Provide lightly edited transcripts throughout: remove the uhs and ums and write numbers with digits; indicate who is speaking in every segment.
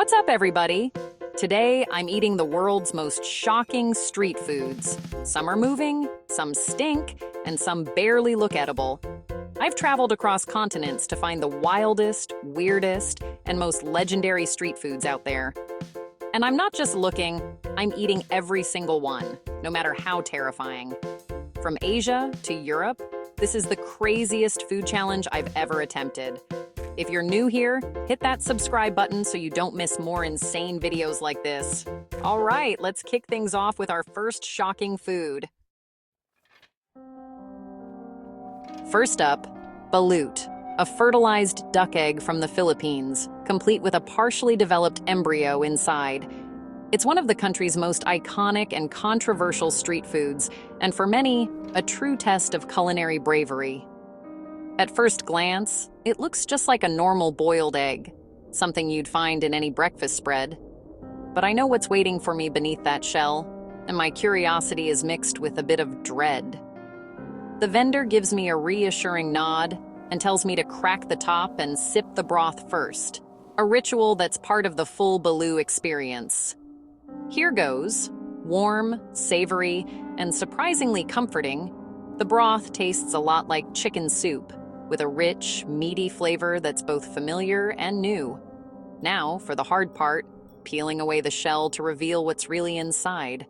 Speaker 1: What's up, everybody? Today, I'm eating the world's most shocking street foods. Some are moving, some stink, and some barely look edible. I've traveled across continents to find the wildest, weirdest, and most legendary street foods out there. And I'm not just looking, I'm eating every single one, no matter how terrifying. From Asia to Europe, this is the craziest food challenge I've ever attempted. If you're new here, hit that subscribe button so you don't miss more insane videos like this. All right, let's kick things off with our first shocking food. First up, balut, a fertilized duck egg from the Philippines, complete with a partially developed embryo inside. It's one of the country's most iconic and controversial street foods, and for many, a true test of culinary bravery. At first glance, it looks just like a normal boiled egg, something you'd find in any breakfast spread. But I know what's waiting for me beneath that shell, and my curiosity is mixed with a bit of dread. The vendor gives me a reassuring nod and tells me to crack the top and sip the broth first, a ritual that's part of the full balut experience. Here goes. Warm, savory, and surprisingly comforting, the broth tastes a lot like chicken soup, with a rich, meaty flavor that's both familiar and new. Now, for the hard part, peeling away the shell to reveal what's really inside.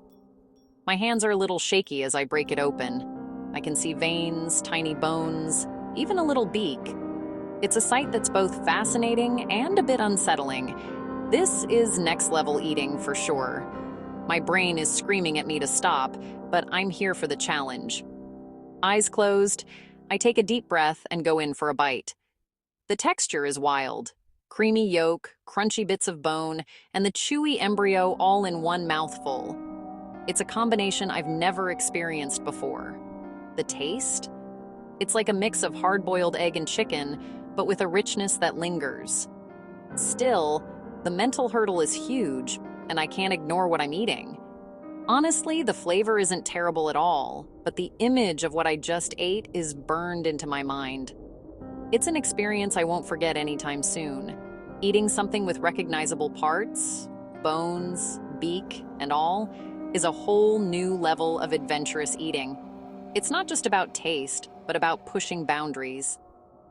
Speaker 1: My hands are a little shaky as I break it open. I can see veins, tiny bones, even a little beak. It's a sight that's both fascinating and a bit unsettling. This is next-level eating for sure. My brain is screaming at me to stop, but I'm here for the challenge. Eyes closed, I take a deep breath and go in for a bite. The texture is wild. Creamy yolk, crunchy bits of bone, and the chewy embryo all in one mouthful. It's a combination I've never experienced before. The taste? It's like a mix of hard-boiled egg and chicken, but with a richness that lingers. Still, the mental hurdle is huge, and I can't ignore what I'm eating. Honestly, the flavor isn't terrible at all, but the image of what I just ate is burned into my mind. It's an experience I won't forget anytime soon. Eating something with recognizable parts, bones, beak, and all, is a whole new level of adventurous eating. It's not just about taste, but about pushing boundaries.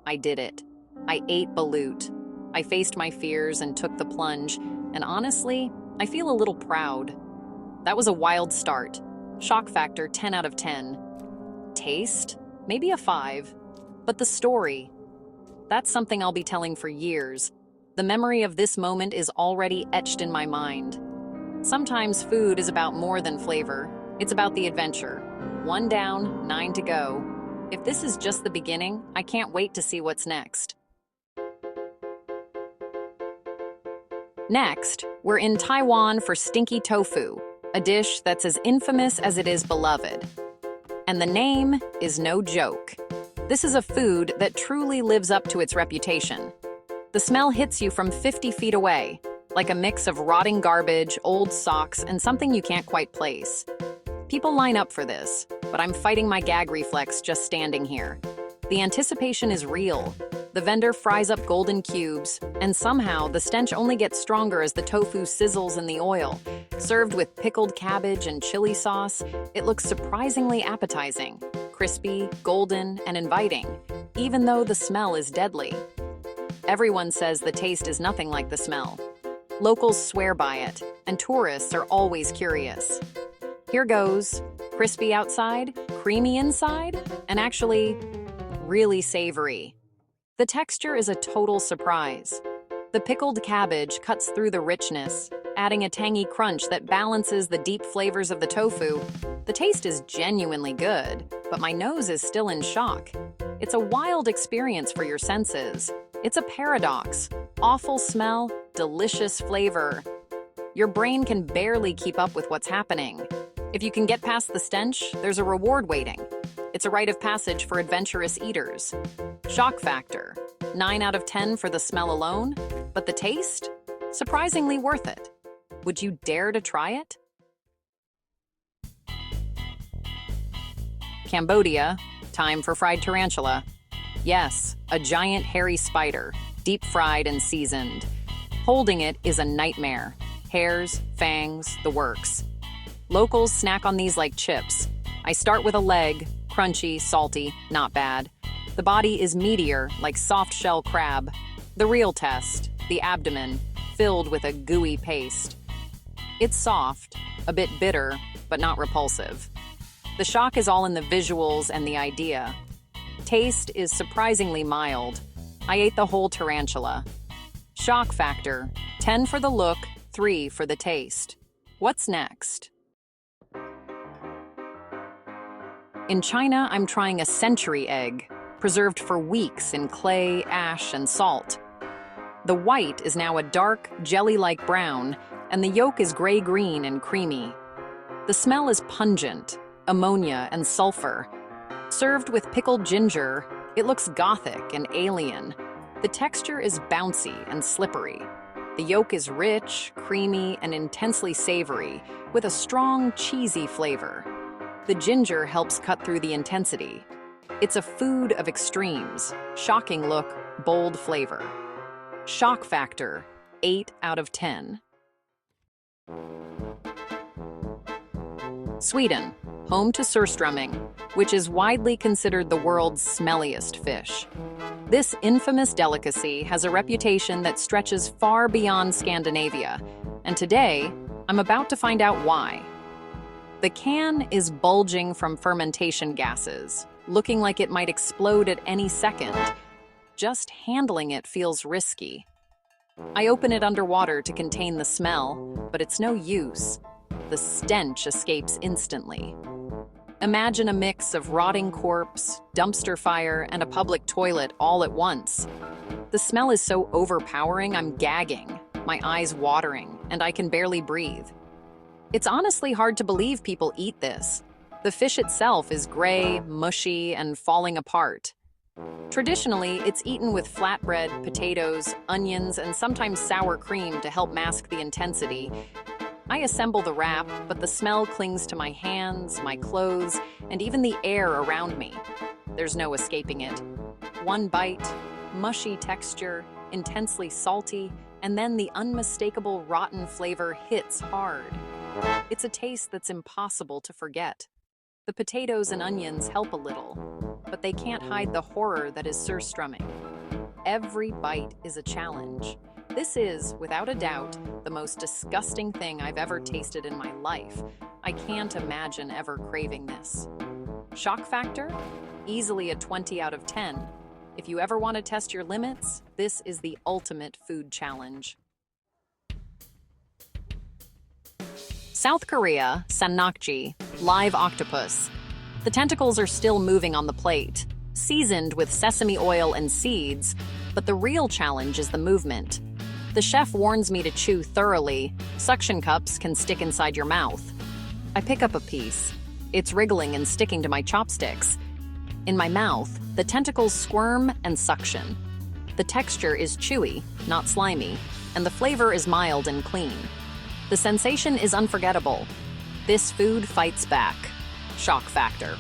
Speaker 1: I did it. I ate balut. I faced my fears and took the plunge, and honestly, I feel a little proud. That was a wild start. Shock factor 10 out of 10. Taste? Maybe a 5. But the story? That's something I'll be telling for years. The memory of this moment is already etched in my mind. Sometimes food is about more than flavor. It's about the adventure. 1 down, 9 to go. If this is just the beginning, I can't wait to see what's next. Next, we're in Taiwan for stinky tofu, a dish that's as infamous as it is beloved. And the name is no joke. This is a food that truly lives up to its reputation. The smell hits you from 50 feet away, like a mix of rotting garbage, old socks, and something you can't quite place. People line up for this, but I'm fighting my gag reflex just standing here. The anticipation is real. The vendor fries up golden cubes, and somehow the stench only gets stronger as the tofu sizzles in the oil. Served with pickled cabbage and chili sauce, it looks surprisingly appetizing, crispy, golden, and inviting, even though the smell is deadly. Everyone says the taste is nothing like the smell. Locals swear by it, and tourists are always curious. Here goes. Crispy outside, creamy inside, and actually, really savory. The texture is a total surprise. The pickled cabbage cuts through the richness, adding a tangy crunch that balances the deep flavors of the tofu. The taste is genuinely good, but my nose is still in shock. It's a wild experience for your senses. It's a paradox. Awful smell, delicious flavor. Your brain can barely keep up with what's happening. If you can get past the stench, there's a reward waiting. It's a rite of passage for adventurous eaters. Shock factor, 9 out of 10 for the smell alone, but the taste? Surprisingly worth it. Would you dare to try it? Cambodia, time for fried tarantula. Yes, a giant hairy spider, deep fried and seasoned. Holding it is a nightmare. Hairs, fangs, the works. Locals snack on these like chips. I start with a leg, crunchy, salty, not bad. The body is meatier, like soft-shell crab. The real test, the abdomen, filled with a gooey paste. It's soft, a bit bitter, but not repulsive. The shock is all in the visuals and the idea. Taste is surprisingly mild. I ate the whole tarantula. Shock factor, 10 for the look, 3 for the taste. What's next? In China, I'm trying a century egg, preserved for weeks in clay, ash, and salt. The white is now a dark, jelly-like brown, and the yolk is gray-green and creamy. The smell is pungent, ammonia and sulfur. Served with pickled ginger, it looks gothic and alien. The texture is bouncy and slippery. The yolk is rich, creamy, and intensely savory, with a strong, cheesy flavor. The ginger helps cut through the intensity. It's a food of extremes, shocking look, bold flavor. Shock factor, 8 out of 10. Sweden, home to surströmming, which is widely considered the world's smelliest fish. This infamous delicacy has a reputation that stretches far beyond Scandinavia, and today, I'm about to find out why. The can is bulging from fermentation gases, looking like it might explode at any second. Just handling it feels risky. I open it underwater to contain the smell, but it's no use. The stench escapes instantly. Imagine a mix of rotting corpse, dumpster fire, and a public toilet all at once. The smell is so overpowering, I'm gagging, my eyes watering, and I can barely breathe. It's honestly hard to believe people eat this. The fish itself is gray, mushy, and falling apart. Traditionally, it's eaten with flatbread, potatoes, onions, and sometimes sour cream to help mask the intensity. I assemble the wrap, but the smell clings to my hands, my clothes, and even the air around me. There's no escaping it. One bite, mushy texture, intensely salty, and then the unmistakable rotten flavor hits hard. It's a taste that's impossible to forget. The potatoes and onions help a little, but they can't hide the horror that is surströmming. Every bite is a challenge. This is, without a doubt, the most disgusting thing I've ever tasted in my life. I can't imagine ever craving this. Shock factor? Easily a 20 out of 10. If you ever want to test your limits, this is the ultimate food challenge. South Korea, sannakji, live octopus. The tentacles are still moving on the plate, seasoned with sesame oil and seeds, but the real challenge is the movement. The chef warns me to chew thoroughly. Suction cups can stick inside your mouth. I pick up a piece. It's wriggling and sticking to my chopsticks. In my mouth, the tentacles squirm and suction. The texture is chewy, not slimy, and the flavor is mild and clean. The sensation is unforgettable. This food fights back. Shock factor.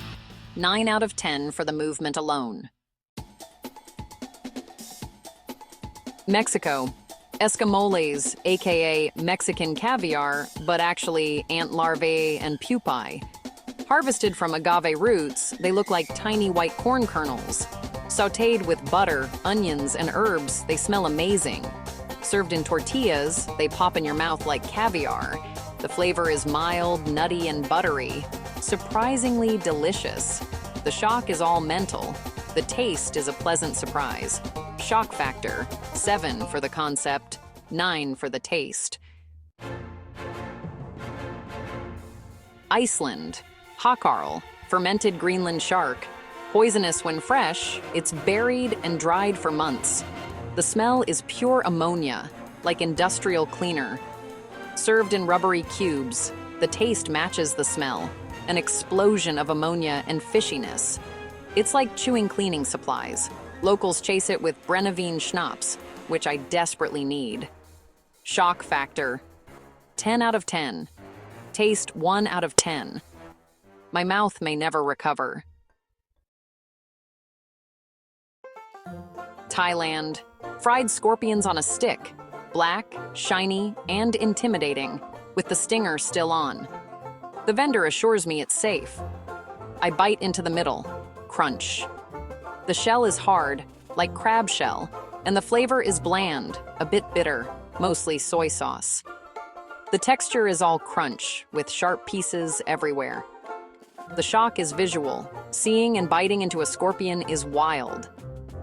Speaker 1: 9 out of 10 for the movement alone. Mexico. Escamoles, aka Mexican caviar, but actually ant larvae and pupae. Harvested from agave roots, they look like tiny white corn kernels. Sautéed with butter, onions, and herbs, they smell amazing. Served in tortillas, they pop in your mouth like caviar. The flavor is mild, nutty, and buttery. Surprisingly delicious. The shock is all mental. The taste is a pleasant surprise. Shock factor, 7 for the concept, 9 for the taste. Iceland. Hakarl, fermented Greenland shark. Poisonous when fresh, it's buried and dried for months. The smell is pure ammonia, like industrial cleaner. Served in rubbery cubes, the taste matches the smell, an explosion of ammonia and fishiness. It's like chewing cleaning supplies. Locals chase it with Brennivine schnapps, which I desperately need. Shock factor, 10 out of 10. Taste 1 out of 10. My mouth may never recover. Thailand. Fried scorpions on a stick. black, shiny, and intimidating, with the stinger still on. The vendor assures me it's safe. I bite into the middle. Crunch. The shell is hard, like crab shell, and the flavor is bland, a bit bitter, mostly soy sauce. The texture is all crunch, with sharp pieces everywhere. The shock is visual. Seeing and biting into a scorpion is wild.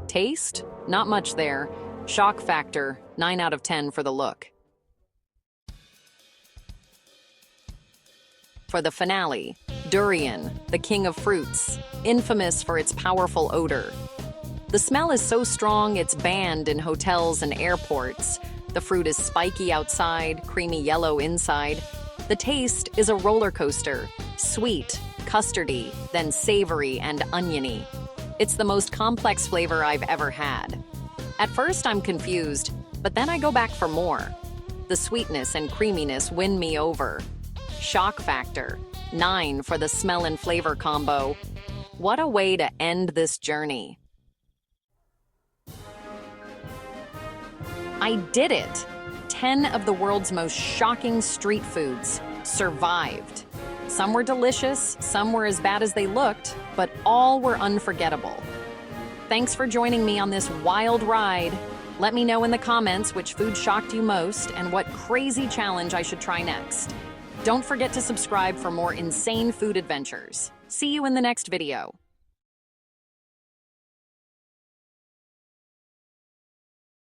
Speaker 1: Taste? Not much there. Shock factor, 9 out of 10 for the look. For the finale, durian, the king of fruits, infamous for its powerful odor. The smell is so strong it's banned in hotels and airports. The fruit is spiky outside, creamy yellow inside. The taste is a roller coaster, sweet, custardy, then savory and oniony. It's the most complex flavor I've ever had. At first I'm confused, but then I go back for more. The sweetness and creaminess win me over. Shock factor, 9 for the smell and flavor combo. What a way to end this journey. I did it! 10 of the world's most shocking street foods survived. Some were delicious, some were as bad as they looked, but all were unforgettable. Thanks for joining me on this wild ride. Let me know in the comments which food shocked you most and what crazy challenge I should try next. Don't forget to subscribe for more insane food adventures. See you in the next video.